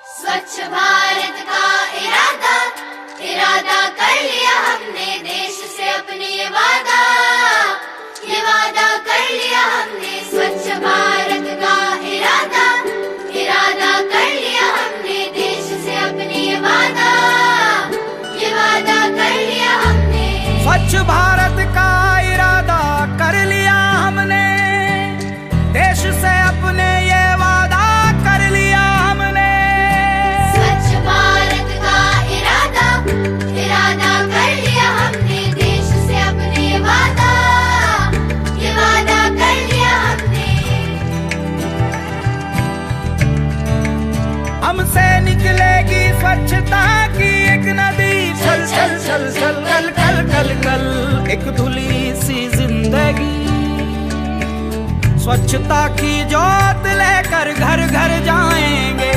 स्वच्छ भारत का इरादा इरादा कर लिया हमने, देश से अपने ये वादा कर लिया हमने। स्वच्छ भारत का इरादा इरादा कर लिया हमने, देश से अपने ये वादा कर लिया हमने। स्वच्छ भारत का इरादा कर लिया हमने, देश से अपने ये वादा कर लिया हमने। स्वच्छ भारत का इरादा इरादा कर लिया हमने, देश से अपने ये वादा कर लिया हमने। हमसे निकलेगी स्वच्छता की एक नदी, चल चल चल चल कल कल कल कल एक धुली सी जिंदगी। स्वच्छता की जोत लेकर घर घर जाएंगे,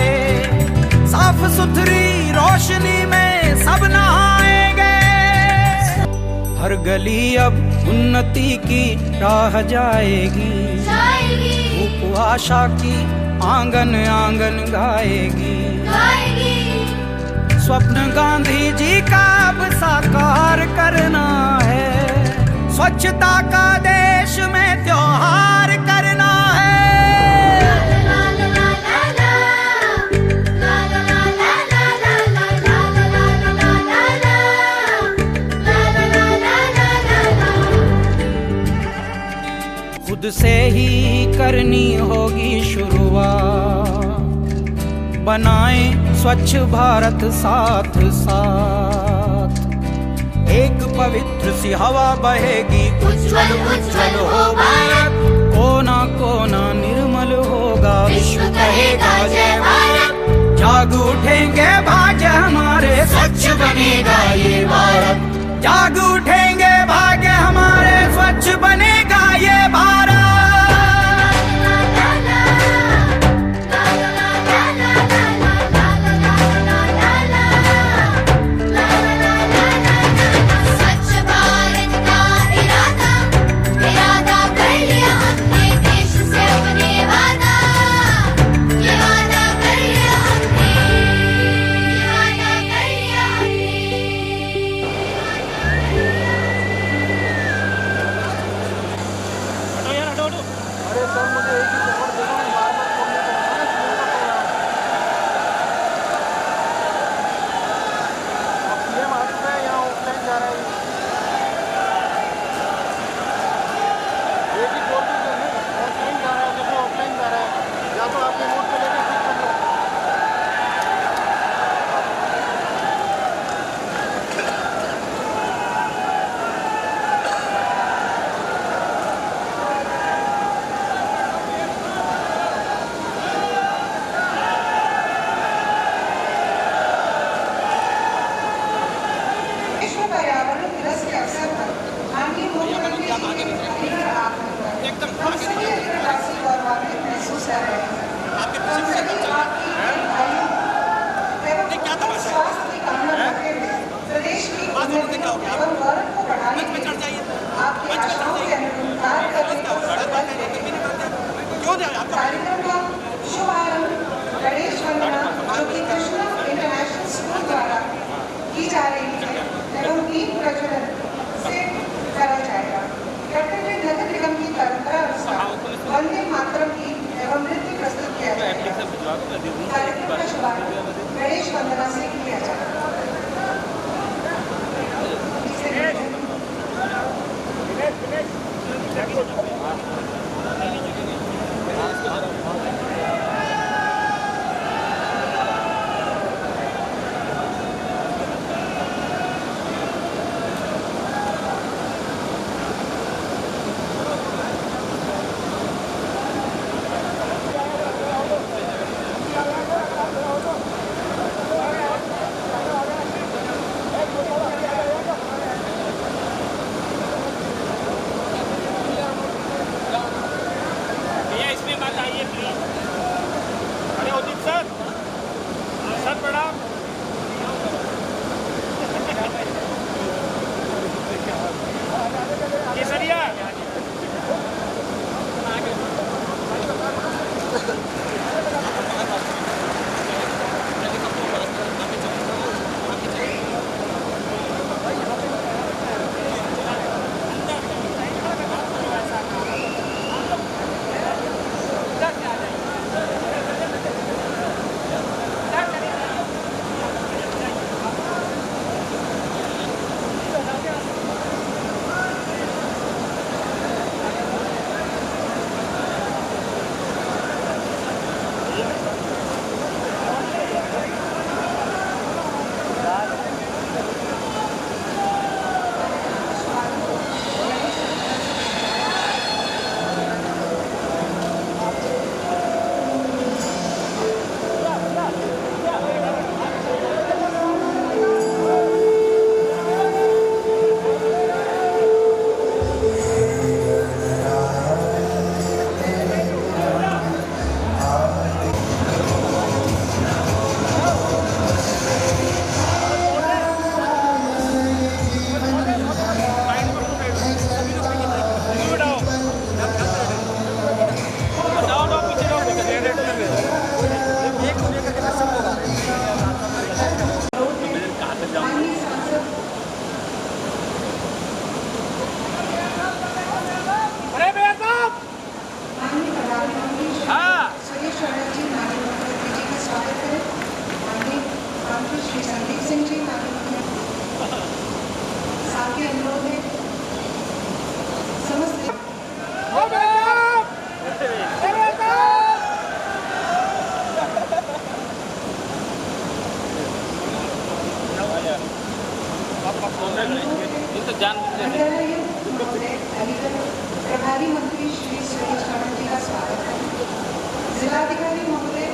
साफ सुथरी रोशनी में सब नहाएंगे। हर गली अब उन्नति की राह जाएगी, धूप आशा की आंगन आंगन गाएगी। स्वप्न गांधी जी का अब साकार करना है, स्वच्छता का देश में त्योहार करना है। खुद से ही करनी होगी शुरुआत, बनाएं स्वच्छ भारत साथ साथ। एक पवित्र सी हवा बहेगी, उज्जवल उज्जवल हो भारत। कोना कोना निर्मल होगा, विश्व कहेगा जय भारत। जाग उठेंगे भाग्य हमारे, स्वच्छ बनेगा ये भारत। जाग उठेंगे भाग्य हमारे, स्वच्छ बनेगा ये भारत। कार्यक्रम का शुभारंभ गणेश वंदना जो कि कृष्णा इंटरनेशनल स्कूल द्वारा की जा रही है एवं दीप प्रज्वलन से करा जाएगा। कर्तव्य नगर निगम की परंपरा अनुसार वंदे मातरम गीत एवं नृत्य प्रस्तुत किया जाएगा। कार्यक्रम का शुभारंभ गणेश वंदना से किया जाएगा। प्रभारी मंत्री श्री सुरेश खन्ना जी का स्वागत है। जिलाधिकारी महोदय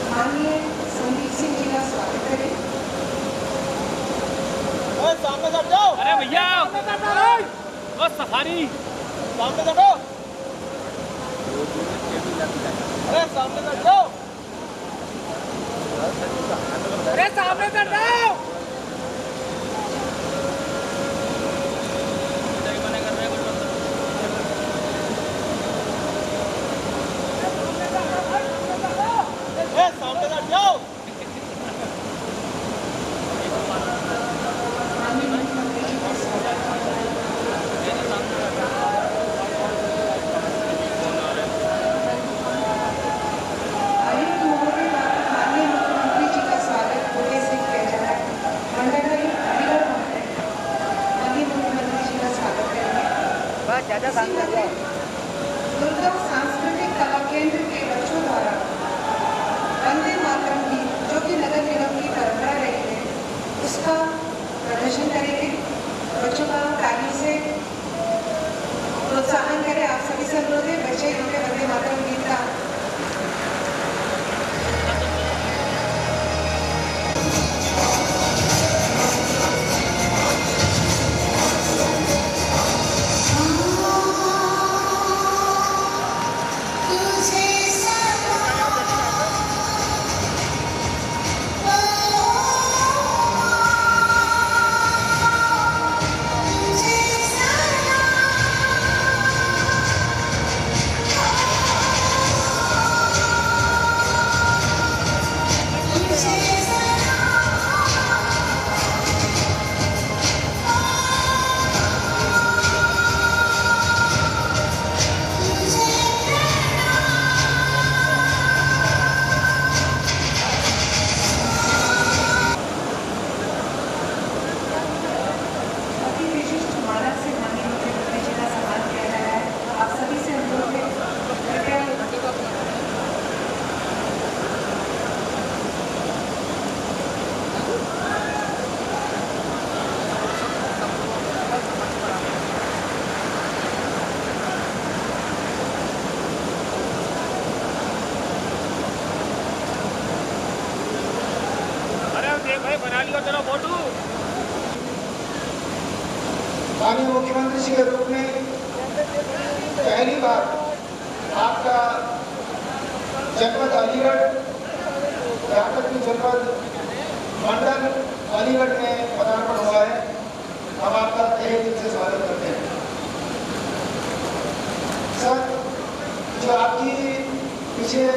माननीय संदीप सिंह जी का स्वागत करें। सामने से जाओ। अरे भैया बस सफारी सामने से हटो। अरे सामने से जाओ। अरे सामने से जाओ। दुर्गा सांस्कृतिक कला केंद्र के बच्चों द्वारा वंदे मातरम गीत जो कि नगर निगम की परंपरा रही है उसका प्रदर्शन करेंगे। बच्चों का ताली से प्रोत्साहन करें। आप सभी से अनुरोध है बच्चे इन्होंने वंदे मातरम गीत का माननीय मुख्यमंत्री जी के रूप में पहली बार आपका जनपद अलीगढ़ यहाँ तक की जनपद मंडल अलीगढ़ में पदार्पण हुआ है। हम आपका तहे दिल से स्वागत करते हैं। सर, जो आपकी पिछले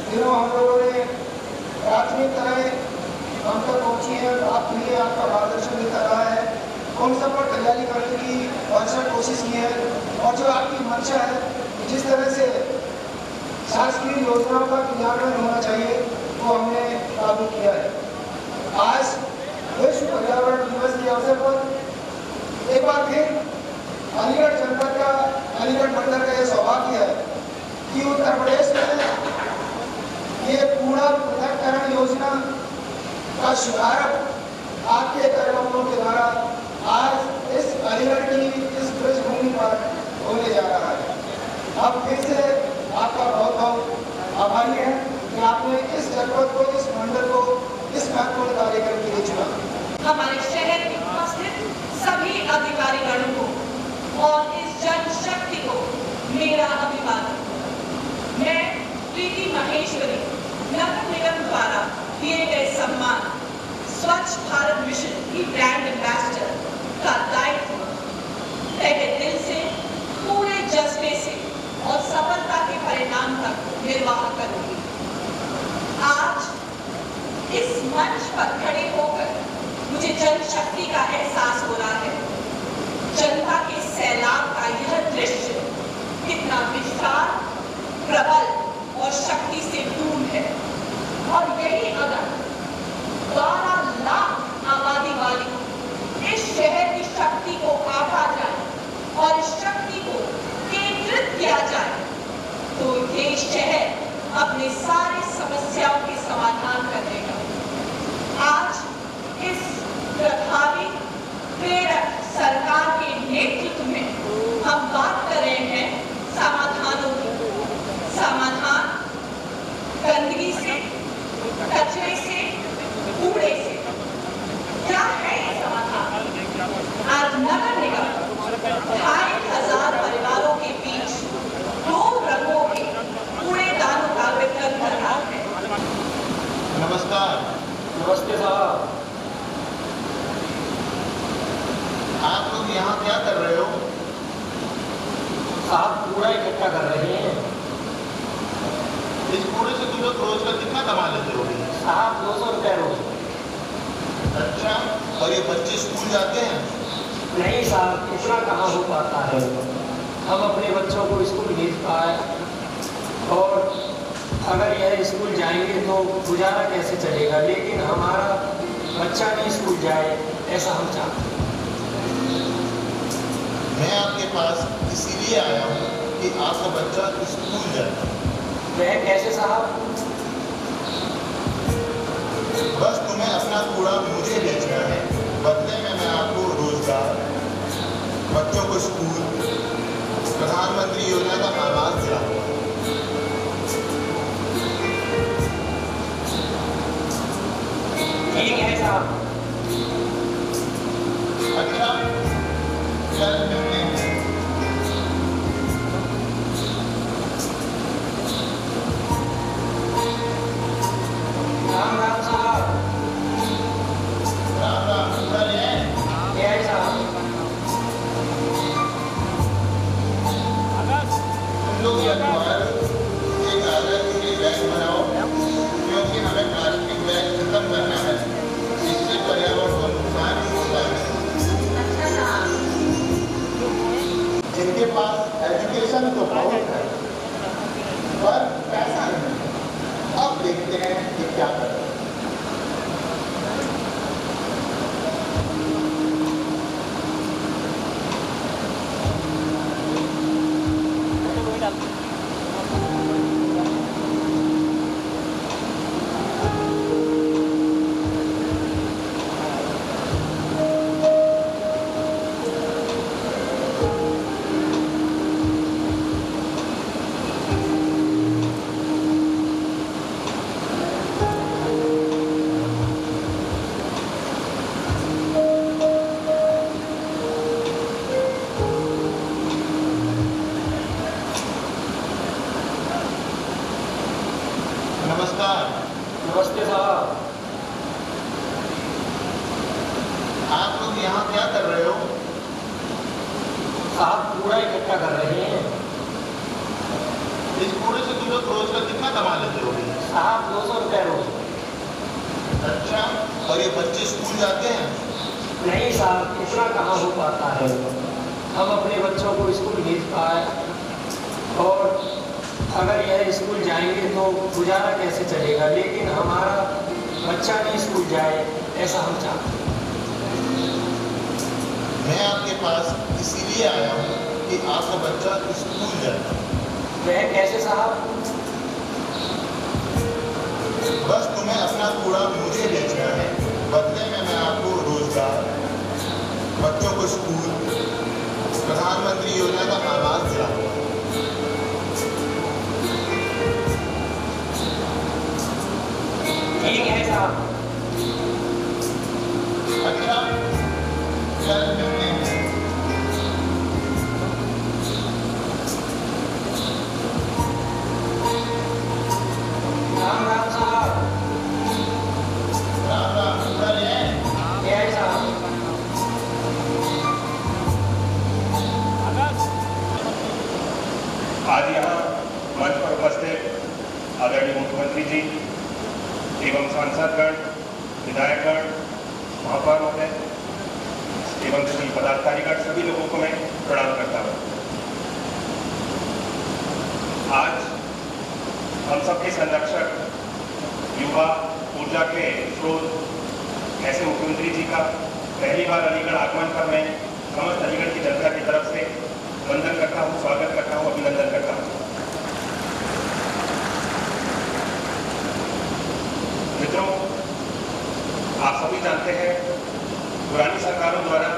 दिनों हम लोगों ने प्राथमिकताएं हम तक पहुँची है, आपके लिए आपका मार्गदर्शन मिलता रहा है, उन सब पर तैयारी करने की भरसक कोशिश की है। और जो आपकी मंशा है जिस तरह से शासकीय योजनाओं का क्रियान्वयन होना चाहिए वो हमने लागू किया है। आज विश्व पर्यावरण दिवस के अवसर पर एक बार फिर अलीगढ़ जनपद का अलीगढ़ मंडल का यह सौभाग्य है कि उत्तर प्रदेश में ये कूड़ा पृथक्करण योजना का शुभारंभ आपके कार्यक्रमों के द्वारा आज इस अलीगढ़ की इस ब्रज भूमि पर होने जा रहा है। अब फिर से आपका बहुत बहुत आभारी है कि आपने इस जनपद को, इस मंडल को इस महत्वपूर्ण कार्यक्रम के लिए चुना। हमारे शहर में उपस्थित सभी अधिकारीगणों को और इस जनशक्ति को मेरा अभिवादन। मैं प्रीति महेश्वरी नगर निगम द्वारा दिए गए सम्मान स्वच्छ भारत मिशन की ब्रांड एम्बेसडर का दायित्व तहे दिल से, पूरे जज्बे से और सफलता के परिणाम तक निर्वाह करूंगी। आज इस मंच पर खड़े होकर मुझे जनशक्ति का एहसास हो रहा है। जनता के सैलाब का यह दृश्य कितना विस्तार, प्रबल और शक्ति से पूर्ण है। और यही अगर 12 लाख आबादी वाली इस शहर की शक्ति को आंका जाए और इस शक्ति को केंद्रित किया जाए तो ये शहर अपने सारे समस्याओं के समाधान कर देगा। आज इस नमस्ते साहब। आप लोग यहाँ क्या कर रहे हो? साहब कूड़ा इकट्ठा कर रहे हैं। इस कूड़े से तुम लोग रोज का कितना कमा लेते हो? साहब 200 रुपये रोज। अच्छा, और ये बच्चे स्कूल जाते हैं? नहीं साहब, इतना कहाँ हो पाता है। हम अपने बच्चों को स्कूल भेज पाए, और अगर यह स्कूल जाएंगे तो गुजारा कैसे चलेगा। लेकिन हमारा बच्चा नहीं स्कूल जाए, ऐसा हम चाहते हैं। मैं आपके पास इसीलिए आया हूँ कि आपका बच्चा स्कूल जाए। वह कैसे साहब? बस तुम्हें अपना कूड़ा मुझे बेचना है, बदले में मैं आपको रोजगार, बच्चों को स्कूल, प्रधानमंत्री योजना का आवाज दिलाऊंगा। ठीक है साहब। अच्छा, कल मिलते हैं। राम राम साहब। राम राम, कल है। क्या है साहब? तुम लोग ये कागज के बैग बनाओ, क्योंकि हमें प्लास्टिक बैग खत्म करना है। इससे पर्यावरण को नुकसान ही होता है। अच्छा साहब। जिनके पास एजुकेशन तो बहुत है, पर पैसा नहीं। अब देखते हैं कि क्या करें। नमस्कार। नमस्ते साहब। आप लोग यहाँ क्या कर रहे हो? साहब कूड़ा इकट्ठा कर रहे हैं। इस कूड़े से तुम लोग रोज का कितना कमा लेते हो? साहब 200 रुपये रोज। अच्छा, और ये बच्चे स्कूल जाते हैं? नहीं साहब, इतना कहाँ हो पाता है। हम अपने बच्चों को स्कूल भेज पाए, और अगर यह स्कूल जाएंगे तो गुजारा कैसे चलेगा। लेकिन हमारा बच्चा नहीं स्कूल जाए, ऐसा हम चाहते हैं। मैं आपके पास इसीलिए आया हूँ कि आपका बच्चा स्कूल जाए। वह कैसे साहब? बस तुम्हें अपना कूड़ा मुझे बेचना है, बदले में मैं आपको रोजगार, बच्चों को स्कूल, प्रधानमंत्री योजना का आवाज दिलाऊंगा। ठीक है साहब। अच्छा, कल मिलते हैं। राम राम साहब। राम राम, कल है। क्या है साहब? आज यहाँ मंच पर उपस्थित आदरणीय मुख्यमंत्री जी एवं सांसदगण, विधायकगण, महापौर महोदय एवं सभी पदाधिकारीगण, सभी लोगों को मैं प्रणाम करता हूँ। आज हम सबके संरक्षक, युवा, ऊर्जा के स्रोत ऐसे मुख्यमंत्री जी का पहली बार अलीगढ़ आगमन पर मैं समस्त अलीगढ़ की जनता की तरफ से वंदन करता हूँ, स्वागत करता हूँ, अभिनंदन करता हूँ। मित्रों, आप सभी जानते हैं पुरानी सरकारों द्वारा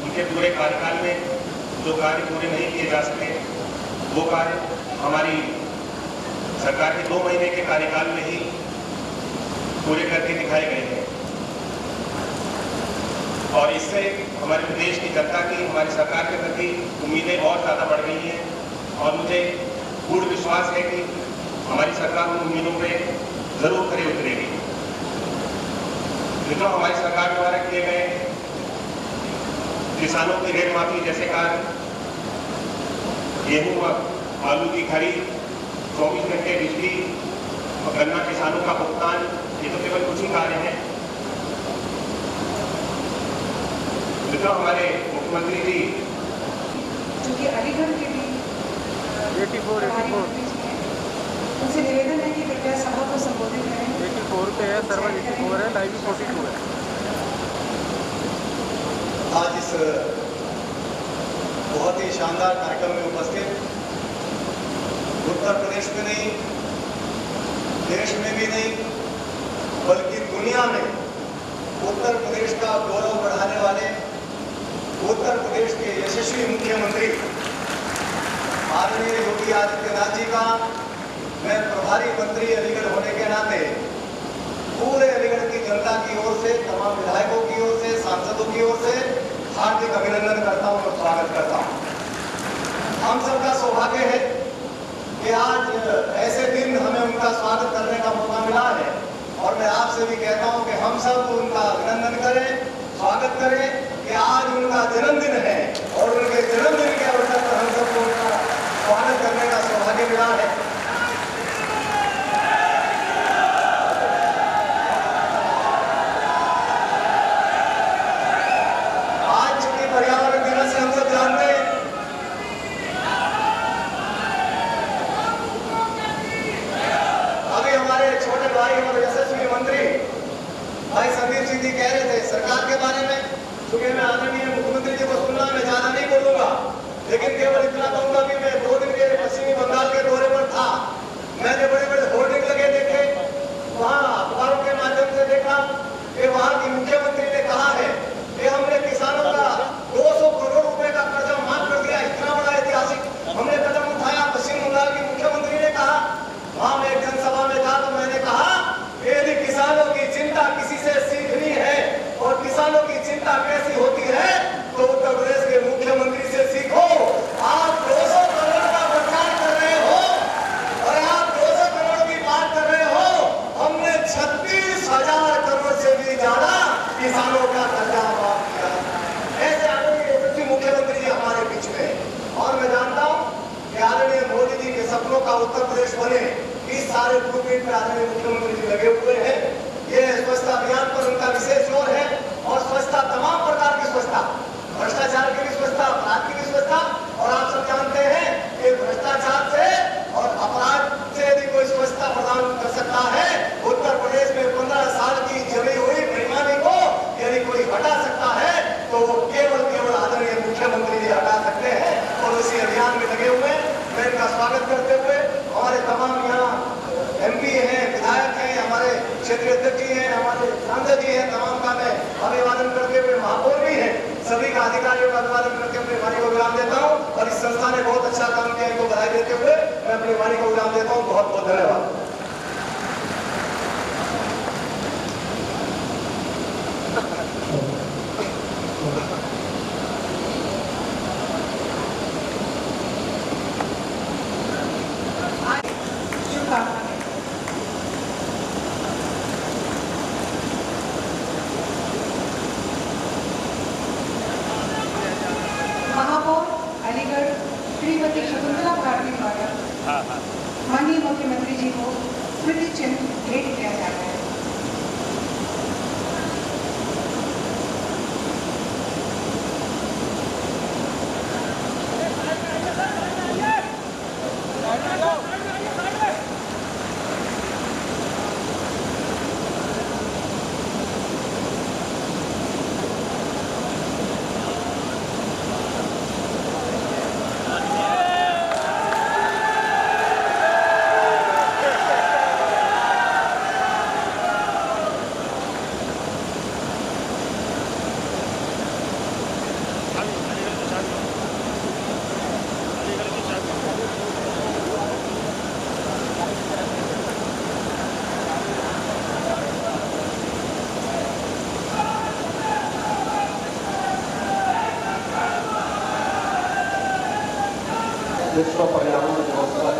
उनके पूरे कार्यकाल में जो कार्य पूरे नहीं किए जा सके, वो कार्य हमारी सरकार के 2 महीने के कार्यकाल में ही पूरे करके दिखाए गए हैं। और इससे हमारे प्रदेश की जनता की हमारी सरकार के प्रति उम्मीदें और ज़्यादा बढ़ गई हैं, और मुझे पूर्ण विश्वास है कि हमारी सरकार उन उम्मीदों पे ज़रूर खरी उतरेगी। मित्रों, हमारी सरकार द्वारा किए गए किसानों की ऋण माफी जैसे कार्य, गेहूं व आलू की खरीद, 24 घंटे बिजली और गन्ना किसानों का भुगतान, ये तो केवल कुछ ही कार्य हैं। मित्रों, हमारे मुख्यमंत्री जी जो कि अलीगढ़ के भी 84 उनसे निवेदन है कि कृपया सभा को संबोधित करें। 84 पे है, सर्वर 84 है, लाइव 42 है। आज इस बहुत ही शानदार कार्यक्रम में उपस्थित उत्तर प्रदेश में नहीं, देश में भी नहीं, बल्कि दुनिया में उत्तर प्रदेश का गौरव बढ़ाने वाले उत्तर प्रदेश के यशस्वी मुख्यमंत्री आदरणीय योगी आदित्यनाथ जी का मैं प्रभारी मंत्री अलीगढ़ होने के नाते पूरे अलीगढ़ की जनता की ओर से, तमाम विधायकों की ओर से, सांसदों की ओर से हार्दिक अभिनंदन करता हूं और स्वागत करता हूं। हम सबका सौभाग्य है कि आज ऐसे दिन हमें उनका स्वागत करने का मौका मिला है और मैं आपसे भी कहता हूं कि हम सब उनका अभिनंदन करें, स्वागत करें कि आज उनका जन्मदिन है और उनके जन्मदिन के अवसर पर हम सबको उनका स्वागत करने का सौभाग्य मिला है। आज के पर्यावरण दिवस से हम सब जानते हैं अभी हमारे छोटे भाई और यशस्वी मंत्री भाई संदीप सिंह जी कह रहे थे सरकार के बारे में, क्योंकि मैं आदरणीय मुख्यमंत्री जी को सुनना मैं ज्यादा नहीं बोलूंगा, लेकिन केवल इतना कहूंगा कि मैं 2 दिन के पश्चिमी बंगाल के दौरे पर था। मैंने बड़े बड़े होर्डिंग लगे देखे, वहाँ अखबारों के माध्यम से देखा कि वहाँ की मुख्यमंत्री ने कहा है कि हमने किसानों का 200 करोड़ रुपए का कर्जा माफ कर दिया। इतना बड़ा ऐतिहासिक हमने कदम उठाया। पश्चिम बंगाल की मुख्यमंत्री ने कहा, वहाँ मैं एक जनसभा में था तो मैंने कहा यदि किसानों की चिंता किसी से सीखनी है और किसानों की चिंता कैसी होती है तो उत्तर प्रदेश के मुख्यमंत्री से सीखो। आप 200 करोड़ का प्रचार कर रहे हो और आप 200 करोड़ की बात कर रहे हो, हमने 36,000 करोड़ से भी ज्यादा किसानों का कर्जा माफ किया। ऐसे आदरणीय मुख्यमंत्री जी हमारे बीच में, और मैं जानता हूँ कि आदरणीय मोदी जी के सपनों का उत्तर प्रदेश बने, इस सारे ब्लूप्रिंट में आदरणीय मुख्यमंत्री जी लगे हुए हैं। ये स्वच्छता अभियान पर उनका विशेष जोर है और स्वच्छता, तमाम प्रकार की स्वच्छता, भ्रष्टाचार की भी स्वच्छता, अपराध की भी स्वच्छता, और आप सब जानते हैं कि भ्रष्टाचार से और अपराध से यदि कोई स्वच्छता प्रदान कर सकता है, उत्तर प्रदेश में 15 साल की जमी हुई बेईमानी को यदि कोई हटा सकता है तो वो केवल आदरणीय मुख्यमंत्री जी हटा सकते हैं और उसी अभियान में लगे हुए। मैं इनका स्वागत करते हुए हमारे तमाम यहाँ MP हैं, विधायक हैं, हमारे क्षेत्रीय अध्यक्ष जी हैं, हमारे सांसद जी हैं, तमाम का मैं अभिवादन करते हुए, महापौर भी हैं, सभी का अधिकारियों का अभिवादन करके अपनी वाणी को विराम देता हूँ। और इस संस्था ने बहुत अच्छा काम किया, इनको बधाई देते हुए मैं अपनी वाणी को विराम देता हूँ। बहुत बहुत धन्यवाद। महापौर अलीगढ़ श्रीमती शकुंतला भारती द्वारा माननीय मुख्यमंत्री जी को स्मृति चिन्ह भेंट किया जाता है। विश्व पर्यावरण दिवस पर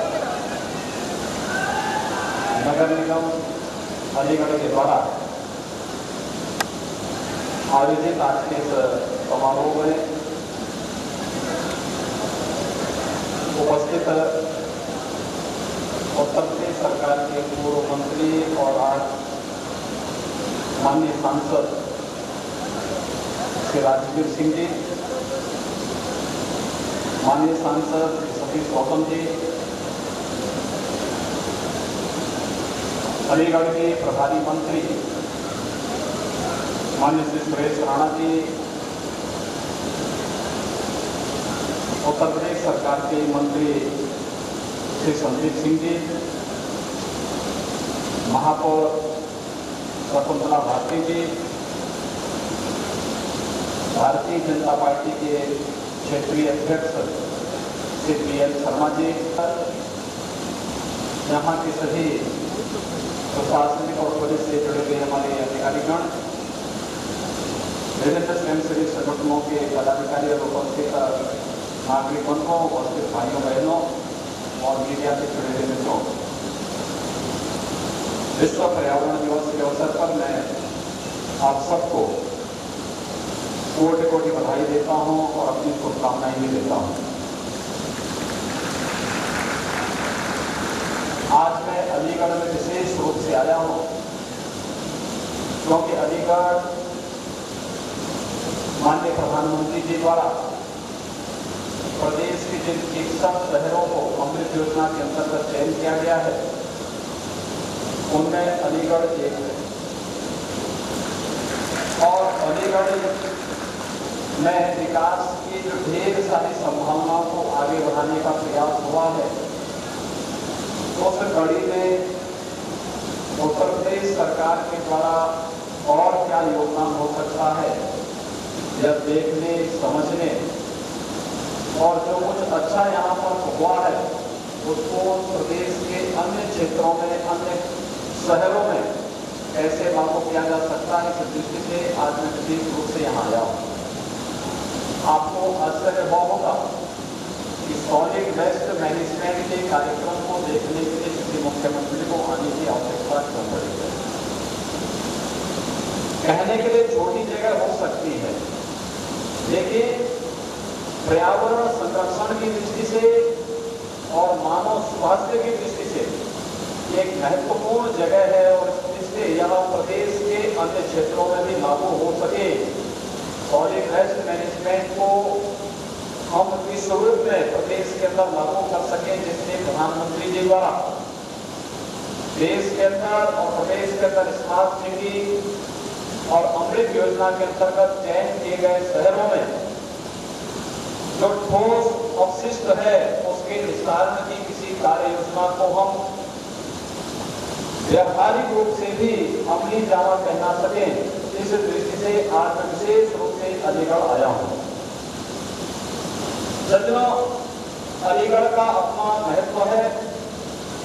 नगर निगम अलीगढ़ के द्वारा आयोजित आज के इस समारोह में उपस्थित उत्तर प्रदेश सरकार के पूर्व मंत्री और आज माननीय सांसद श्री राजवीर सिंह जी, माननीय सांसद श्री सतीश गौतम जी, अलीगढ़ के प्रभारी मंत्री माननीय श्री सुरेश राणा जी, उत्तर प्रदेश सरकार के मंत्री श्री संदीप सिंह जी, महापौर शकुंतला भारती जी, भारतीय जनता पार्टी के क्षेत्रीय अध्यक्ष श्री पीएल शर्मा जी, यहाँ के सभी प्रशासनिक और पुलिस से जुड़े हुए हमारे अधिकारीगण, विभिन्न स्वयंसेवी संगठनों के पदाधिकारी और उपस्थित नागरिक बंधुओं, उपस्थित भाइयों बहनों और मीडिया से जुड़े हुए मित्रों, विश्व पर्यावरण दिवस के अवसर पर मैं आप सबको कोटि कोटि बधाई देता हूं और अपनी शुभकामनाएं भी देता हूं। आज मैं अलीगढ़ में विशेष रूप से आया हूं क्योंकि अलीगढ़ माननीय प्रधानमंत्री जी द्वारा प्रदेश के जिन 61 शहरों को अमृत योजना के अंतर्गत चयन किया गया है उनमें अलीगढ़ एक है और अलीगढ़ में विकास की जो ढेर सारी संभावनाओं को आगे बढ़ाने का प्रयास हुआ है, उस कड़ी में उत्तर प्रदेश सरकार के द्वारा और क्या योगदान हो सकता है, यह देखने समझने और जो कुछ अच्छा यहाँ पर हुआ है उसको प्रदेश के अन्य क्षेत्रों में, अन्य शहरों में कैसे लागू किया जा सकता है, इस दृष्टि से आज मैं विशेष रूप से यहाँ आया हूँ। आपको आश्चर्य हुआ होगा कि सॉलिड वेस्ट मैनेजमेंट के कार्यक्रम को देखने के लिए किसी मुख्यमंत्री को आने की आवश्यकता क्यों पड़ी है। कहने के लिए छोटी जगह हो सकती है, लेकिन पर्यावरण संरक्षण की दृष्टि से और मानव स्वास्थ्य की दृष्टि से एक महत्वपूर्ण जगह है और इससे यह प्रदेश के अन्य क्षेत्रों में भी लागू हो सके। सॉलिड वेस्ट मैनेजमेंट को हम इस रूप में प्रदेश के अंदर लागू कर सके जिससे प्रधानमंत्री जी द्वारा देश के अंदर और प्रदेश के अंदर स्मार्ट सिटी और अमृत योजना के अंतर्गत चयन किए गए शहरों में जो ठोस अपशिष्ट है उसके निस्तारण की किसी कार्य योजना को हम व्यावहारिक रूप से भी अमली जामा पहना सके, इस दृष्टि से आज मैं विशेष रूप से अलीगढ़ आया हूँ। सज्जनों, अलीगढ़ का अपना महत्व है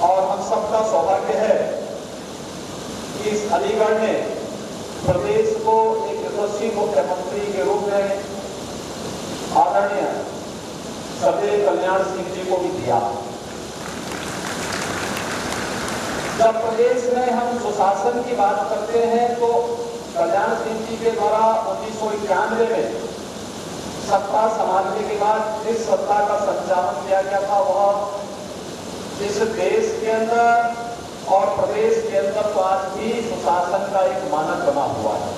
और हम सबका सौभाग्य है कि इस अलीगढ़ ने प्रदेश को एक यशस्वी मुख्यमंत्री के रूप में आदरणीय सदैव कल्याण सिंह जी को भी दिया। जब प्रदेश में हम सुशासन की बात करते हैं तो कल्याण सिंह जी के द्वारा 1991 में सत्ता संभालने के बाद जिस सत्ता का संचालन किया गया था वह इस देश के अंदर और प्रदेश के अंदर तो आज भी सुशासन का एक मानक बना हुआ है।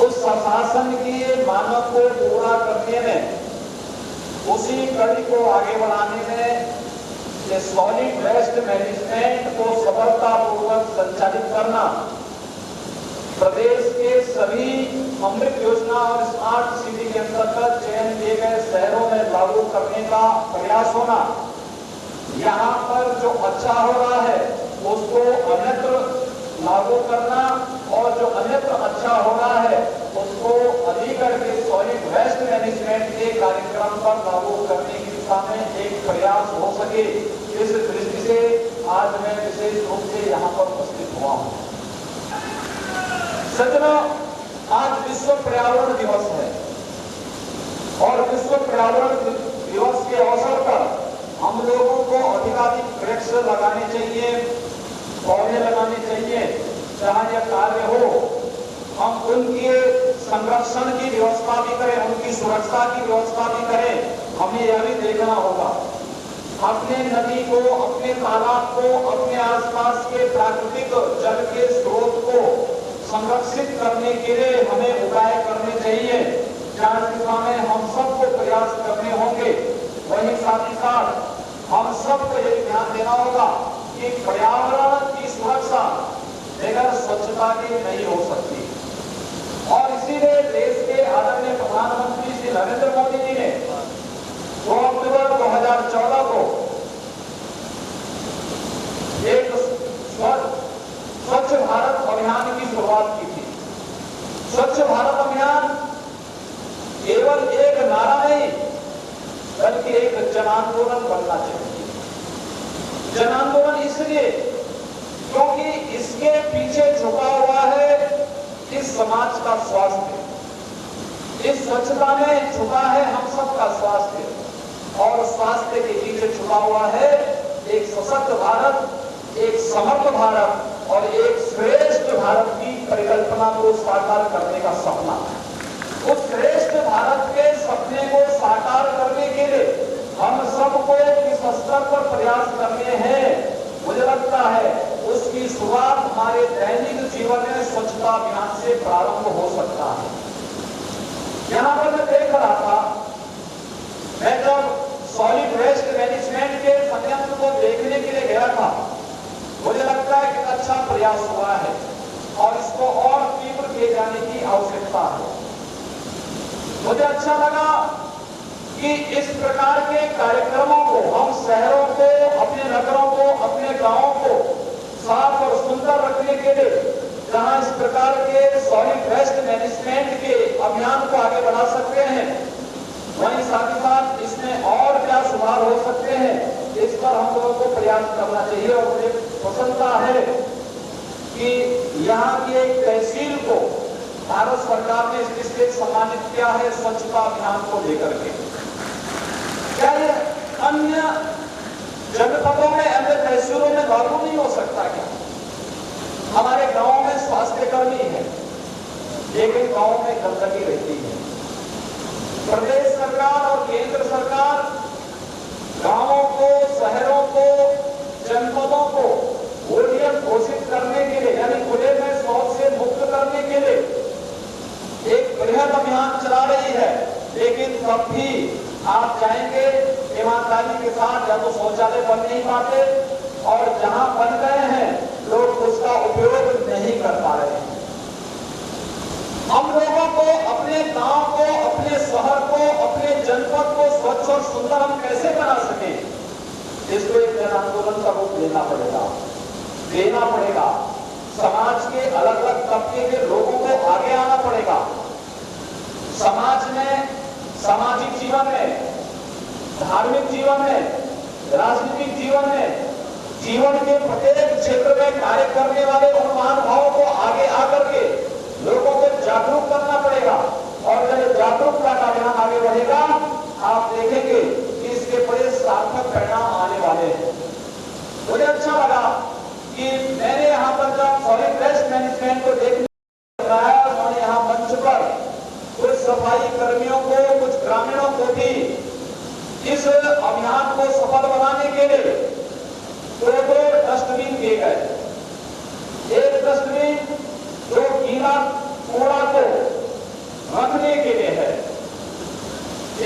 उस सुशासन के मानक को पूरा करने में, उसी कड़ी को आगे बढ़ाने में ये सॉलिड वेस्ट मैनेजमेंट को सफलतापूर्वक संचालित करना, प्रदेश के सभी अमृत योजना और स्मार्ट सिटी के अंतर्गत चयन किए गए शहरों में लागू करने का प्रयास होना, यहाँ पर जो अच्छा हो रहा है उसको अन्यत्र लागू करना और जो अन्यत्र अच्छा हो रहा है उसको अलीगढ़ के सॉलिड वेस्ट मैनेजमेंट के कार्यक्रम पर लागू करने की दिशा में एक प्रयास हो सके, इस दृष्टि से आज मैं विशेष रूप से यहाँ पर उपस्थित हुआ हूँ। सज्जनों, आज विश्व पर्यावरण दिवस है और विश्व पर्यावरण दिवस के अवसर पर हम लोगों को अधिकाधिक वृक्ष लगाने चाहिए, पौधे लगाने चाहिए, चाहे यह कार्य हो हम उनके संरक्षण की व्यवस्था भी करें, उनकी सुरक्षा की व्यवस्था भी करें। हमें यह भी देखना होगा अपने नदी को, अपने तालाब को, अपने आसपास के प्राकृतिक जल के स्रोत को संरक्षित करने के लिए हमें उपाय करने चाहिए, जहाँ दिशा में हम सबको प्रयास करने होंगे। वहीं साथ ही साथ हम सबको ये ध्यान देना होगा कि पर्यावरण की सुरक्षा बगैर स्वच्छता की नहीं हो सकती। और इसीलिए देश के आदरणीय प्रधानमंत्री श्री नरेंद्र मोदी जी ने 2 अक्टूबर 2014 को एक स्वच्छ भारत अभियान की शुरुआत की थी। स्वच्छ भारत अभियान केवल एक नारा नहीं बल्कि एक जन आंदोलन बनना चाहिए। जन आंदोलन इसलिए क्योंकि इसके पीछे छुपा हुआ है इस समाज का स्वास्थ्य, इस स्वच्छता में छुपा है हम सबका स्वास्थ्य, और स्वास्थ्य के पीछे छुपा हुआ है एक सशक्त भारत, एक समर्थ भारत और एक श्रेष्ठ भारत की परिकल्पना को साकार करने का सपना। उस श्रेष्ठ भारत के सपने को साकार करने के लिए हम सबको किस स्तर पर प्रयास करने हैं, मुझे लगता है उसकी शुरुआत हमारे दैनिक जीवन में स्वच्छता अभियान से प्रारंभ हो सकता है। यहाँ पर मैं देख रहा था, मैं जब सॉलिड वेस्ट मैनेजमेंट के संयंत्र को देखने के लिए गया था, मुझे लगता है कि अच्छा प्रयास हुआ है और इसको और तीव्र किए जाने की आवश्यकता है। मुझे अच्छा लगा कि इस प्रकार के कार्यक्रमों को हम शहरों को, अपने नगरों को, अपने गांवों को साफ और सुंदर रखने के लिए जहां इस प्रकार के सॉलिड वेस्ट मैनेजमेंट के अभियान को आगे बढ़ा सकते हैं, वहीं साथ ही साथ इसमें और क्या सुधार हो सकते हैं, इस पर हम लोगों को प्रयास करना चाहिए। और मुझे प्रसन्नता है कि यहाँ की एक तहसील को भारत सरकार ने इस दृष्टि से सम्मानित किया है स्वच्छता अभियान को लेकर के। क्या ये अन्य जनपदों में, अन्य तहसीलों में लागू नहीं हो सकता क्या? हमारे गांव में स्वास्थ्य कर्मी है लेकिन गांव में गंदगी रहती है। प्रदेश सरकार और केंद्र सरकार गांवों को, शहरों को, जनपदों को ओडीएफ घोषित करने के लिए, यानी खुले में शौच से मुक्त करने के लिए एक बृहद अभियान चला रही है। लेकिन तब भी आप जाएंगे ईमानदारी के साथ, या तो शौचालय बन नहीं पाते और जहां बन गए हैं लोग उसका उपयोग नहीं कर पा रहे हैं। हम लोगों को अपने गांव को, अपने शहर को, अपने जनपद को स्वच्छ और सुंदर हम कैसे बना सकें, इसको एक जन आंदोलन का रूप देना पड़ेगा। समाज के अलग अलग तबके के लोगों को आगे आना पड़ेगा। समाज में, सामाजिक जीवन में, धार्मिक जीवन में, राजनीतिक जीवन में, जीवन के प्रत्येक क्षेत्र में कार्य करने वाले उन महानुभावों को आगे आकर के लोगों को जागरूक करना पड़ेगा। और जब जागरूकता का अभियान आगे बढ़ेगा, आप देखेंगे कि इसके बड़े सार्थक परिणाम आने वाले हैं। मुझे अच्छा लगा कि मैंने यहाँ पर जब सॉलिड वेस्ट मैनेजमेंट को देखने आया, उन्होंने यहाँ मंच पर कुछ सफाई कर्मियों को, कुछ ग्रामीणों को भी इस अभियान को सफल बनाने के लिए 2 डस्टबिन दिए गए। एक डस्टबिन जो गीला कूड़ा को रखने के लिए है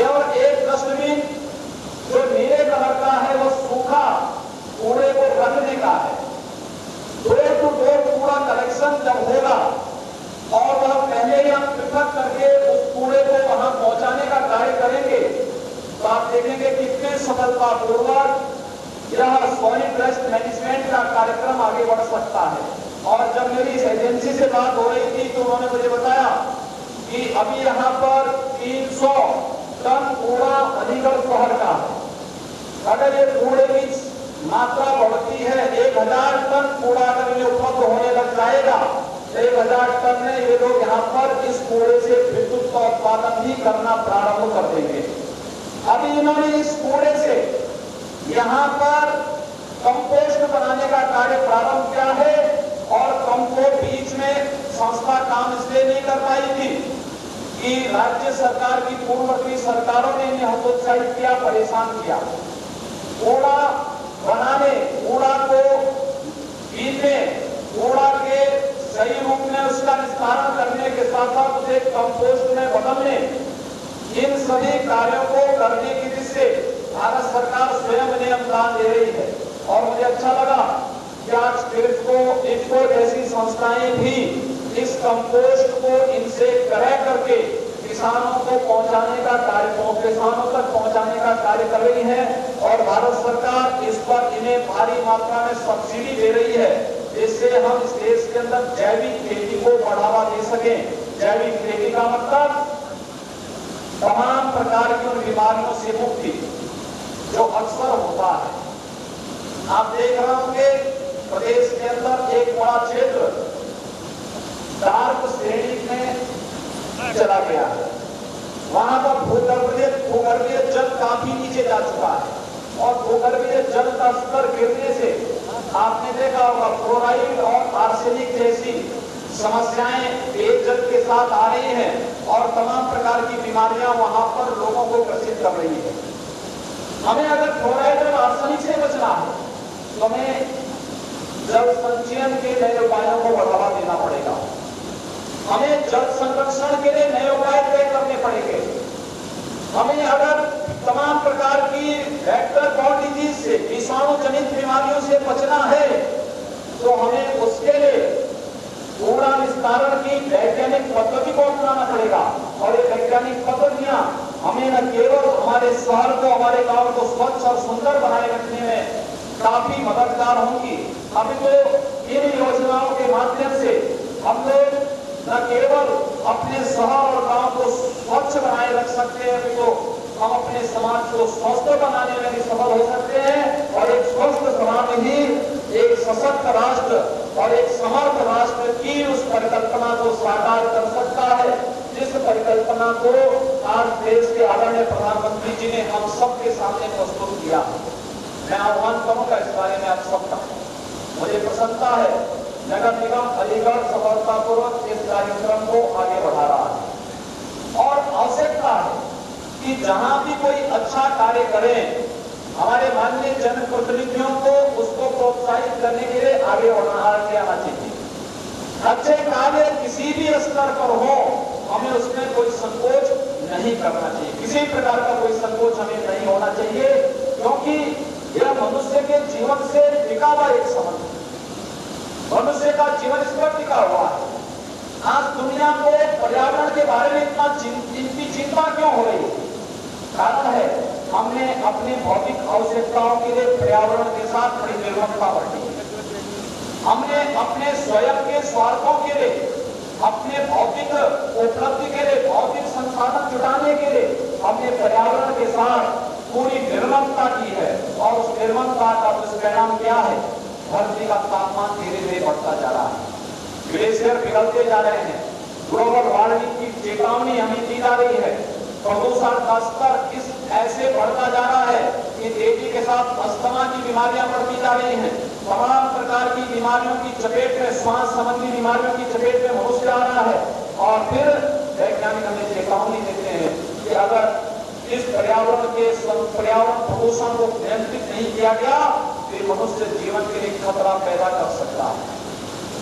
और एक डस्टबिन जो नीले कलर का है वो सूखा कूड़े को रखने का है। डोर टू डोर कूड़ा कलेक्शन जब होगा और वह पहले ही हम पृथक करके उस कूड़े को वहां पहुंचाने का कार्य करेंगे, तो आप देखेंगे कितने सफलतापूर्वक यह सॉलिड वेस्ट मैनेजमेंट का कार्यक्रम आगे बढ़ सकता है। और जब मेरी इस एजेंसी से बात हो रही थी तो उन्होंने मुझे बताया कि अभी यहाँ पर 300 टन कूड़ा अलीगढ़ शहर का है। अगर ये कूड़े की मात्रा बढ़ती है, 1000 टन कूड़ा अगर ये उपलब्ध होने लग जाएगा, 1000 टन में ये लोग यहाँ पर इस कूड़े से विद्युत का उत्पादन भी करना प्रारंभ कर देंगे। अभी इन्होंने इस कूड़े से यहाँ पर कंपोस्ट बनाने का कार्य प्रारंभ किया है और कंपोस्ट बीच में संस्था काम इसलिए कि राज्य सरकार की पूर्ववर्ती सरकारों ने इन्हें हतोत्साहित किया, परेशान किया। कूड़ा बनाने, कूड़ा को पीने, कूड़ा के सही रूप में उसका निस्तारण करने के साथ साथ उसे कंपोस्ट में बदलने, इन सभी कार्यों को करने की दिशा से भारत सरकार स्वयं इन्हें अनुदान दे रही है। और मुझे अच्छा लगा कि आज इफ्को जैसी संस्थाएं भी इस कंपोस्ट को इनसे क्रय करके किसानों को पहुंचाने का कार्य, किसानों तक पहुंचाने का कार्य कर रही है। और भारत सरकार इस पर इन्हें भारी मात्रा में सब्सिडी दे रही है, जिससे हम इस देश के अंदर जैविक खेती को बढ़ावा दे सकें। जैविक खेती का मतलब तमाम प्रकार की उन बीमारियों से मुक्ति जो अक्सर होता है। आप देख रहे होंगे प्रदेश के अंदर एक बड़ा क्षेत्र डार्क श्रेणी में चला गया है। वहां पर भूगर्भीय जल काफी नीचे जा चुका है और भूगर्भीय जल का स्तर गिरने से आपने देखा होगा फ्लोराइड और आर्सेनिक जैसी समस्याएं पेयजल के साथ आ रही हैं और तमाम प्रकार की बीमारियां वहां पर लोगों को ग्रसित कर रही है। हमें अगर फ्लोराइड और आर्सेनिक से बचना है तो हमें जल संचयन के नए उपायों को बढ़ावा देना पड़ेगा। हमें जल संरक्षण के लिए नए उपाय तय करने पड़ेंगे। हमें अगर तमाम प्रकार की वेक्टर बॉर्न डिजीज से, विषाणु जनित बीमारियों से बचना है तो हमें उसके लिए कूड़ा निस्तारण की वैज्ञानिक पद्धति को अपनाना पड़ेगा। और ये वैज्ञानिक पद्धतियां हमें न केवल हमारे शहर को, हमारे गांव को स्वच्छ और सुंदर बनाए रखने में काफी मददगार होंगी। अभी तो इन योजनाओं के माध्यम से हम लोग न केवल अपने शहर और गांव को स्वच्छ बनाए रख सकते हैं, तो हम अपने समाज को स्वस्थ बनाने में भी सफल हो सकते हैं। और एक स्वस्थ समाज ही एक सशक्त राष्ट्र और एक समर्थ राष्ट्र की उस परिकल्पना को साकार कर सकता है, जिस परिकल्पना को आज देश के आदरणीय प्रधानमंत्री जी ने हम सबके सामने प्रस्तुत किया। मैं आह्वान करूंगा इस बारे में आप सबका। मुझे प्रसन्नता है नगर निगम अलीगढ़ सफलतापूर्वक इस कार्यक्रम को आगे बढ़ा रहा है और आवश्यकता है कि जहां भी कोई अच्छा कार्य करें, हमारे माननीय जनप्रतिनिधियों को उसको प्रोत्साहित करने के लिए आगे आना चाहिए। अच्छे कार्य किसी भी स्तर पर हो, हमें उसमें कोई संकोच नहीं करना चाहिए, किसी प्रकार का कोई संकोच हमें नहीं होना चाहिए, क्योंकि यह मनुष्य के जीवन से टिका हुआ एक संबंध है। मनुष्य का जीवन इस पर टिका हुआ है। आज दुनिया को पर्यावरण के बारे में इतनी चिंता क्यों हो रही है? कारण है हमने अपने भौतिक आवश्यकताओं के लिए पर्यावरण के साथ बड़ी निर्भरता बरती है। हमने अपने स्वयं के स्वार्थों के लिए, अपने भौतिक उपलब्धि के लिए, भौतिक संसाधन जुटाने के लिए हमने पर्यावरण के साथ पूरी निर्ममता की है। और उस निर्ममता का दुष्परिणाम क्या है? धरती का तापमान धीरे धीरे बढ़ता जा रहा है, ग्लेशियर पिघलते जा रहे हैं, ग्लोबल वार्मिंग की चेतावनी हमें दी जा रही है, प्रदूषण का स्तर इस ऐसे बढ़ता जा रहा है कि तेजी के साथ अस्थमा की बीमारियां बढ़ती जा रही हैं। तमाम प्रकार की बीमारियों की चपेट में, श्वास संबंधी बीमारियों की चपेट में मनुष्य आ रहा है। और फिर वैज्ञानिक हमें चेतावनी देते हैं कि अगर इस पर्यावरण प्रदूषण को नियंत्रित नहीं किया गया तो मनुष्य जीवन के लिए खतरा पैदा कर सकता है।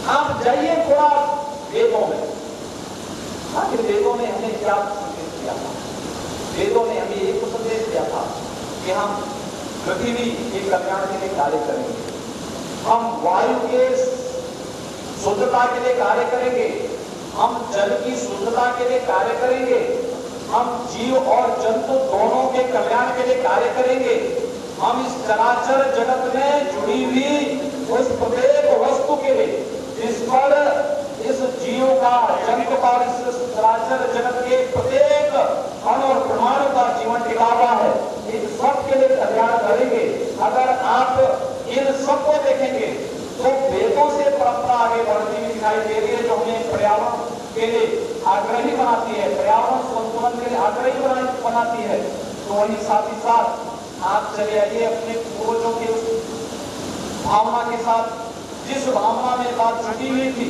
आप जाइए थोड़ा वेदों में, आखिर वेदों ने हमें क्या संदेश दिया था? वेदों ने हमें एक संदेश दिया था कि हम पृथ्वी के कल्याण के लिए कार्य करेंगे, हम वायु के शुद्धता के लिए कार्य करेंगे, हम जल की शुद्धता के लिए कार्य करेंगे, हम जीव और जंतु दोनों के कल्याण के लिए कार्य करेंगे, हम इस चराचर जगत में जुड़ी हुई उस प्रत्येक वस्तु के लिए जिस पर इस जीव का, जंतु का, इस चराचर जगत के प्रत्येक अणु और परमाणु का जीवन टिका हुआ है, इन सब के लिए कल्याण करेंगे। अगर आप इन सबको देखेंगे तो वेदों से परंपरा आगे बढ़ती हुई दिखाई दे रही है, जो हमें पर्यावरण के लिए आग्रही बनाती है, पर्यावरण संतुलन के लिए आग्रही बनाती है। तो वही साथ ही साथ आप चले आइए अपने पूर्वजों की उस भावना के साथ, जिस भावना में बात जुटी हुई थी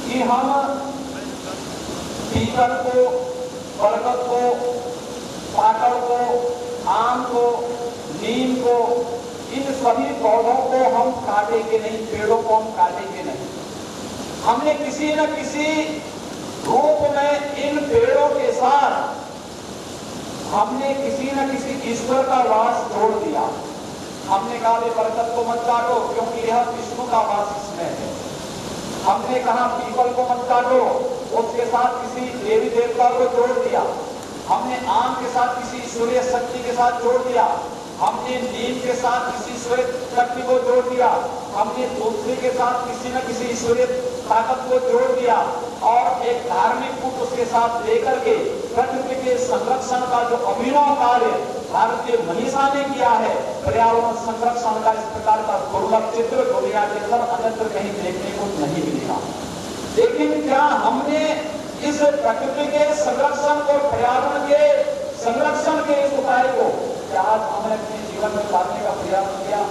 कि हम पीतल को बरगद को, पाकड़ को, आम को, नीम को, इन सभी पौधों को हम काटेंगे नहीं, पेड़ों को हम काटेंगे नहीं। हमने किसी न किसी रूप में इन पेड़ों के साथ हमने किसी न किसी ईश्वर का वास जोड़ दिया। हमने कहा बरगद को मत काटो क्योंकि यह विष्णु का वास इसमें है। हमने कहा पीपल को मत काटो, उसके साथ किसी देवी देवता को जोड़ दिया। हमने आम के साथ किसी ईश्वरीय शक्ति के साथ जोड़ दिया। हमने नीम के साथ किसी ईश्वरीय शक्ति को जोड़ दिया। हमने तुलसी के साथ किसी न किसी ईश्वरीय ताकत को जोड़ दिया और एक धार्मिक कूट उसके साथ लेकर के प्रकृति के संरक्षण का जो अभिनव कार्य भारतीय मनीषा ने किया है, पर्यावरण संरक्षण का इस प्रकार का दुर्लभ चित्र दुनिया के अंदर अन्यत्र कहीं देखने को नहीं मिलेगा। लेकिन क्या हमने इस प्रकृति के संरक्षण और पर्यावरण के संरक्षण के इस उपाय को क्या आज हमने अपने जीवन में लाने का प्रयास किया?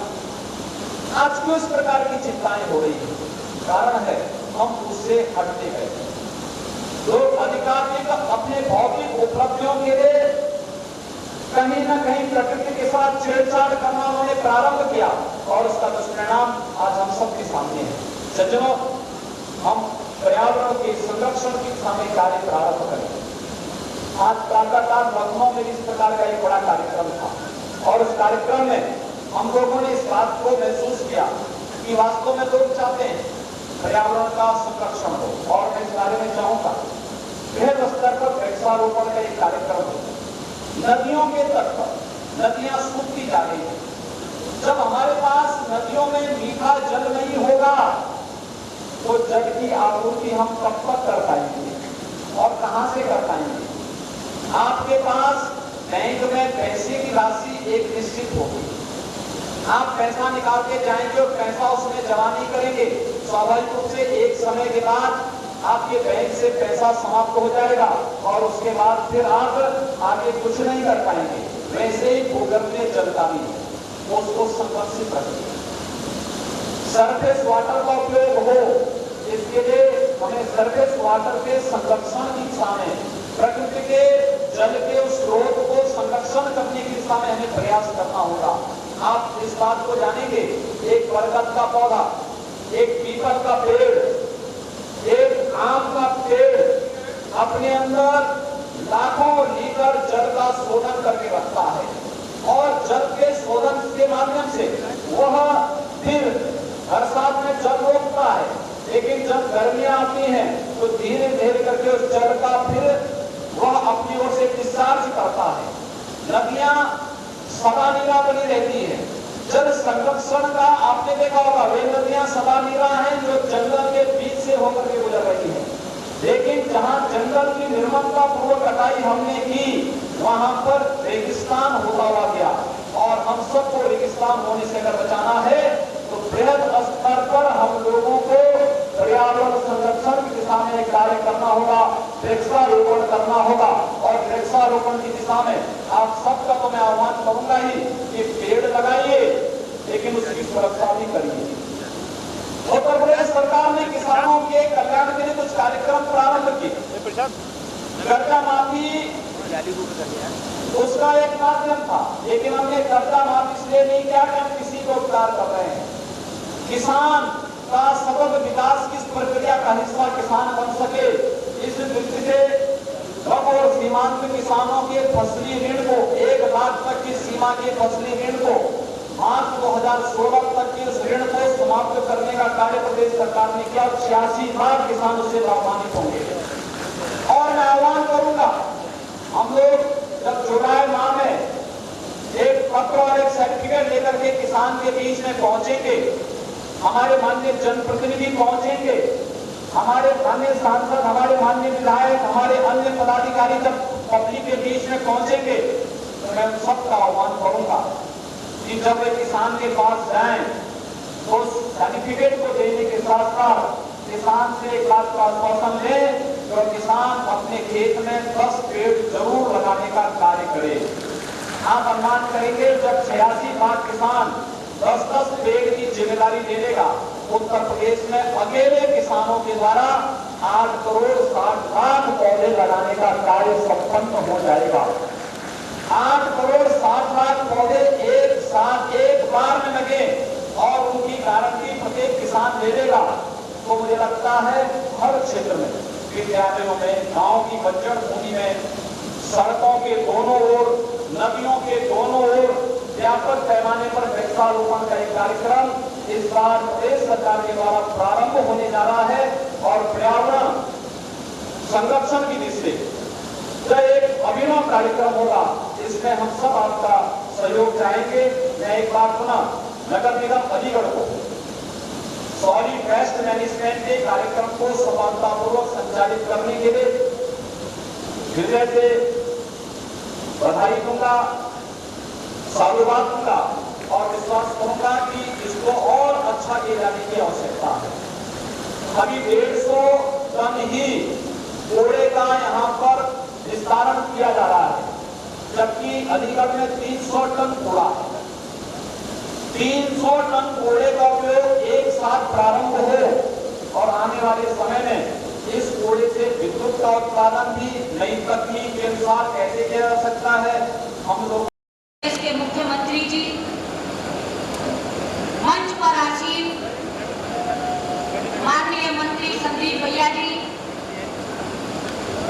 आज क्यों इस प्रकार की चिंताएं हो रही है? कारण है हम उससे हटते गए। लोग अधिकाधिक अपने भौतिक उपलब्धियों के लिए कहीं न कहीं प्रकृति के साथ छेड़छाड़ करना उन्होंने प्रारंभ किया और उसका दुष्परिणाम आज हम सबके सामने है। सज्जनों, हम पर्यावरण के संरक्षण की दिशा में कार्य प्रारंभ करें। आज प्रातःकाल लखनऊ में इस प्रकार का एक बड़ा कार्यक्रम था और उस कार्यक्रम में हम लोगों ने इस बात को महसूस किया कि वास्तव में लोग चाहते हैं पर्यावरण का संरक्षण हो और मैं इस बारे में चाहूंगा बृहद स्तर पर वृक्षारोपण का एक कार्यक्रम हो। नदियों के तट पर नदियां सूखती जा रही है। जब हमारे पास नदियों में मीठा जल नहीं होगा तो जल की आपूर्ति हम कब तक कर पाएंगे और कहां से कर पाएंगे? आपके पास बैंक में पैसे की राशि एक निश्चित होगी, आप पैसा निकाल के जाएंगे और पैसा उसमें जमा नहीं करेंगे, स्वाभाविक रूप से एक समय के बाद आपके बैंक से पैसा समाप्त हो जाएगा और उसके बाद फिर आप आगे कुछ नहीं कर पाएंगे। वैसे ही भूगर्भ में जल का भी उसको संरक्षित रखें। सरफेस वाटर का उपयोग हो, इसके लिए हमें सरफेस वाटर के संरक्षण की दिशा में प्रकृति के जल के उस स्रोत को संरक्षण करने की दिशा में हमें प्रयास करना होगा। आप इस बात को जानेंगे, एक बरगद का पौधा, एक पीपल का पेड़, एक आम का पेड़ अपने अंदर लाखों लीटर जल का शोधन करके रखता है और जल के शोधन के माध्यम से वह फिर हर साल में जल रोकता है, लेकिन जब गर्मियां आती हैं तो धीरे धीरे करके उस जल का फिर वह अपनी ओर से डिस्चार्ज करता है। नदियां सदा नीरा बनी रहती है। जल संरक्षण का आपने देखा होगा, वे नदियां सदा नीरा हैं जो जंगल के बीच से होकर के गुजर रही है। लेकिन जहां जंगल की निर्मलता पूर्वक कटाई हमने की वहां पर रेगिस्तान होता हुआ गया और हम सबको रेगिस्तान होने से अगर बचाना है तो बृहद स्तर पर हम लोगों को पर्यावरण संरक्षण की दिशा में कार्य करना होगा, वृक्षारोपण करना होगा और वृक्षारोपण की दिशा में आप सबका तो मैं आह्वान करूंगा ही कि पेड़ लगाइए लेकिन उसकी सुरक्षा भी करिए। उत्तर प्रदेश सरकार ने किसानों के कल्याण के लिए कुछ कार्यक्रम प्रारंभ किए। कर्जा माफी उसका एक माध्यम था, लेकिन हमने कर्जा माफी इसलिए नहीं किया कि हम किसी को उपकार कर रहे हैं। किसान का सतत विकास की प्रक्रिया का हिस्सा किसान बन सके, इस दृष्टि से कम और सीमांत किसानों के फसली ऋण को 1 लाख तक की सीमा के फसली ऋण को मार्च 2016 तक के इस ऋण को समाप्त करने का कार्य प्रदेश सरकार ने किया। 86 लाख किसान उससे लाभान्वित होंगे और मैं आह्वान करूंगा, हम लोग जब जुलाई माह में एक पत्र और एक सर्टिफिकेट लेकर के किसान के बीच में पहुंचेंगे, हमारे माननीय जनप्रतिनिधि पहुंचेंगे, हमारे माननीय सांसद, हमारे माननीय विधायक, हमारे अन्य पदाधिकारी जब पब्लिक के बीच में पहुंचेंगे तो मैं सबका आह्वान करूंगा कि जब वे किसान के पास जाएं तो सर्टिफिकेट को देने के साथ साथ किसान से एक बात का आश्वासन लें तो किसान अपने खेत में 10 पेड़ जरूर लगाने का कार्य करे। आप अनुमान करेंगे जब 86 लाख किसान 10-10 पेड़ की जिम्मेदारी ले लेगा उत्तर प्रदेश में अकेले किसानों के द्वारा 8 करोड़ 60 लाख पौधे लगाने का कार्य संपन्न हो जाएगा। 8 करोड़ 60 लाख पौधे एक साथ एक बार में लगे और उनकी गारंटी प्रत्येक किसान ले लेगा तो मुझे लगता है हर क्षेत्र में, विद्यालयों में, गांव की बंजर भूमि में, सड़कों के दोनों ओर, नदियों के दोनों ओर व्यापक पैमाने पर वृक्षारोपण का एक कार्यक्रम इस बार प्रदेश सरकार के द्वारा प्रारंभ होने जा रहा है और पर्यावरण संरक्षण की दृष्टि से एक अभिनव कार्यक्रम होगा। इसमें हम सब आपका सहयोग चाहेंगे। मैं एक बार पुनः नगर निगम अलीगढ़ को सॉलिड वेस्ट मैनेजमेंट के कार्यक्रम को सफलतापूर्वक संचालित करने के लिए हृदय से बधाई दूंगा, साधुवाद दूंगा और विश्वास करूंगा कि इसको और अच्छा किए जाने की आवश्यकता है। अभी 150 टन ही कूड़े का यहाँ पर निस्तारण किया जा रहा है, जबकि अलीगढ़ में 300 टन कूड़ा है। 300 टन कूड़े का उपयोग एक साथ प्रारंभ हो और आने वाले समय में इस कूड़े से विद्युत का उत्पादन भी नई तकनीक के अनुसार कैसे किया जा सकता है। हम लोग देश के मुख्यमंत्री जी मंच पर आसीन माननीय मंत्री संदीप भैया जी,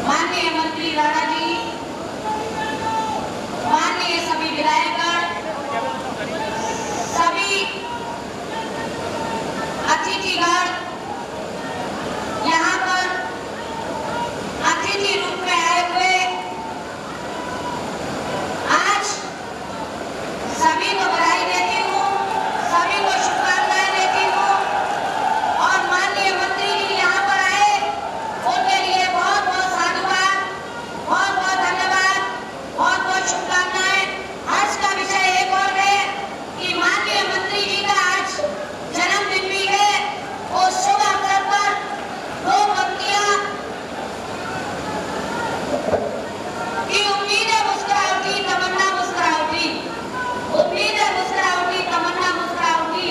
माननीय मंत्री राणा जी, माननीय सभी विधायकगण, सभी अतिथिगण, यहाँ पर अतिथि रूप में आए हुए आज सभी को बधाई देती हूँ, सभी को शुभकामनाएं देती हूँ और माननीय मंत्री जी यहाँ पर आए उनके लिए बहुत बहुत साधुवाद, बहुत बहुत धन्यवाद, बहुत बहुत शुभकामनाएं। आज का विषय एक और है कि माननीय मंत्री जी का आज जन्मदिन भी है। उस शुभ अवसर पर 2 पंक्तियां कि उम्मीद है मुस्कुराउटी तमन्ना मुस्कुराउटी, उम्मीद है मुस्कुराउटी तमन्ना मुस्कुराउटी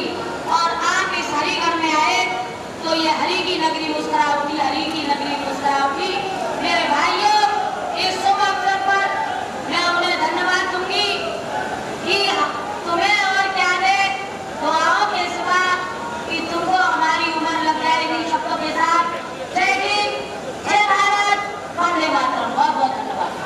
और आप इस हरिगढ़ में आए तो ये हरि की नगरी मुस्कुराउटी, हरि की नगरी मुस्कुराउटी। मेरे भाइयों, इस शुभ अवसर पर मैं उन्हें धन्यवाद दूंगी कि तुम्हें और क्या दे दुआओं के सिवा कि तुमको हमारी उम्र लग जाएगी। शब्दों के साथ जय हिंद, जय भारत, वंदे मातरम। बहुत बहुत धन्यवाद।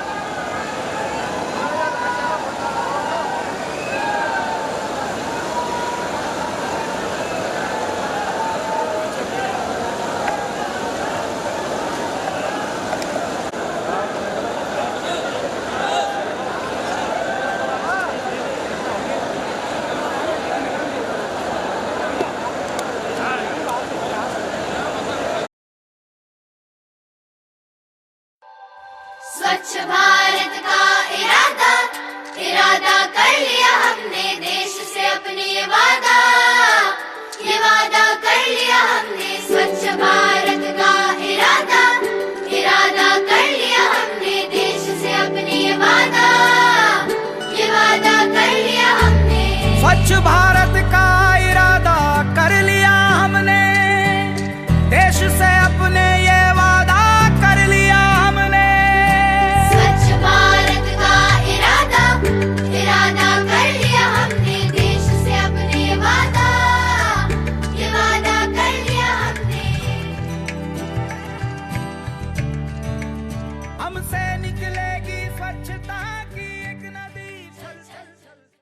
स्वच्छ भारत का इरादा इरादा कर लिया हमने, देश से अपने ये वादा कर लिया हमने,